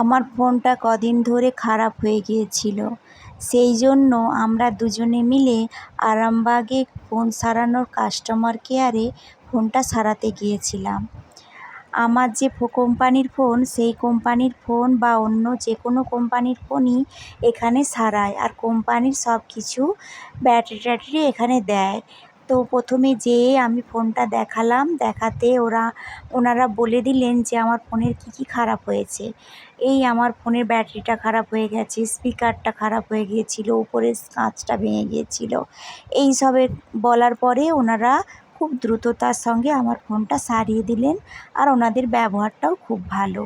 আমার ফোনটা কদিন ধরে খারাপ হয়ে গিয়েছিল। সেই জন্য আমরা দুজনে মিলে আরামবাগে ফোন সারানোর কাস্টমার কেয়ারে ফোনটা সারাতে গিয়েছিলাম। আমার যে কোম্পানির ফোন, সেই কোম্পানির ফোন বা অন্য যে কোনো কোম্পানির ফোনই এখানে সারায়, আর কোম্পানির সব কিছু ব্যাটারি ট্যাটারি এখানে দেয়। তো প্রথমে যেয়ে আমি ফোনটা দেখালাম, দেখাতে ওনারা বলে দিলেন যে আমার ফোনের কী খারাপ হয়েছে। এই আমার ফোনের ব্যাটারিটা খারাপ হয়ে গেছে, স্পিকারটা খারাপ হয়ে গিয়েছিল, উপরের কাঁচটা ভেঙে গিয়েছিল। এই সবের বলার পরে ওনারা খুব দ্রুততার সঙ্গে আমার ফোনটা সারিয়ে দিলেন, আর ওনাদের ব্যবহারটাও খুব ভালো।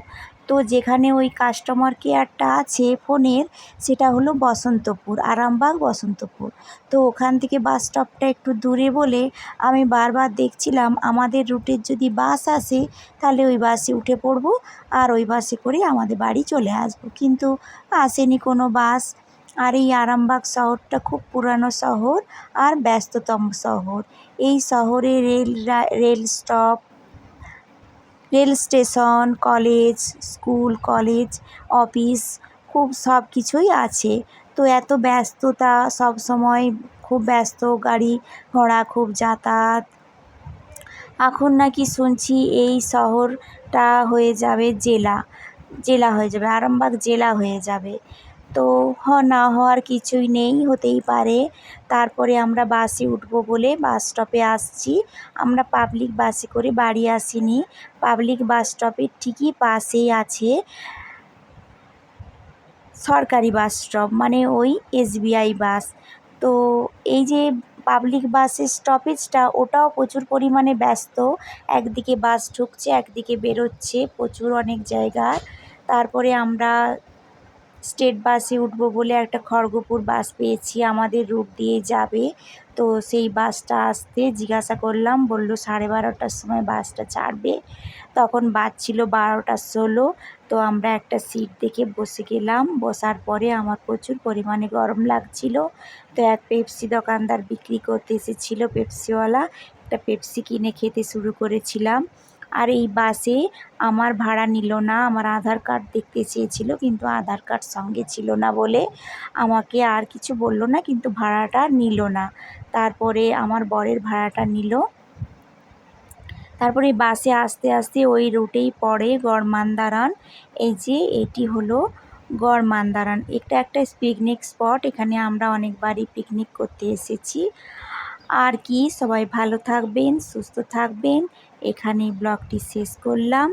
তো যেখানে ওই কাস্টমার কেয়ারটা আছে ফোনের, সেটা হলো বসন্তপুর, আরামবাগ বসন্তপুর। তো ওখান থেকে বাস স্টপটা একটু দূরে বলে আমি বারবার দেখছিলাম আমাদের রুটের যদি বাস আসে তাহলে ওই বাসে উঠে পড়বো, আর ওই বাসে করে আমাদের বাড়ি চলে আসবো, কিন্তু আসেনি কোনো বাস। আর এই আরামবাগ শহরটা খুব পুরানো শহর আর ব্যস্ততম শহর। এই শহরে rail stop, rail station, college, school, college, office, খুব সব কিছুই আছে। তো এত ব্যস্ততা, সব সময় খুব ব্যস্ত, গাড়ি ঘোড়া খুব যাতায়াত। এখন নাকি শুনছি এই শহরটা হয়ে যাবে জেলা হয়ে যাবে, আরামবাগ জেলা হয়ে যাবে। তো না হওয়ার কিছুই নেই, হতেই পারে। তারপরে আমরা বাসে উঠবো বলে বাস স্টপে আসছি। আমরা পাবলিক বাসে করে বাড়ি আসিনি, পাবলিক বাস স্টপের ঠিকই পাশেই আছে সরকারি বাস স্টপ, মানে ওই SBI বাস। তো এই যে পাবলিক বাসের স্টপেজটা, ওটাও প্রচুর পরিমাণে ব্যস্ত। একদিকে বাস ঢুকছে, একদিকে বেরোচ্ছে, প্রচুর অনেক জায়গায়। তারপরে আমরা স্টেট বাসে উঠবো বলে একটা খড়গপুর বাস পেয়েছি, আমাদের রুট দিয়ে যাবে। তো সেই বাসটা আসতে জিজ্ঞাসা করলাম, বললো 12:30টার সময় বাসটা ছাড়বে। তখন বাজছিল 12:16। তো আমরা একটা সিট দেখে বসে গেলাম। বসার পরে আমার প্রচুর পরিমাণে গরম লাগছিল। তো এক পেপসি দোকানদার বিক্রি করতে এসেছিলো, পেপসিওয়ালা, একটা পেপসি কিনে খেতে শুরু করেছিলাম। আর এই বাসে আমার ভাড়া নিল না। আমার আধার কার্ড দেখতে চেয়েছিল, কিন্তু আধার কার্ড সঙ্গে ছিল না বলে আমাকে আর কিছু বলল না, কিন্তু ভাড়াটা নিল না। তারপরে আমার বরের ভাড়াটা নিল। তারপরে বাসে আস্তে আস্তে ওই রুটেই পড়ে গড়মান্দারান। এই যে এটি হলো গড়মান্দারান, এটা একটা পিকনিক স্পট। এখানে আমরা অনেকবারই পিকনিক করতে এসেছি। আর কি, সবাই ভালো থাকবেন, সুস্থ থাকবেন। এখানেই ব্লগটি শেষ করলাম।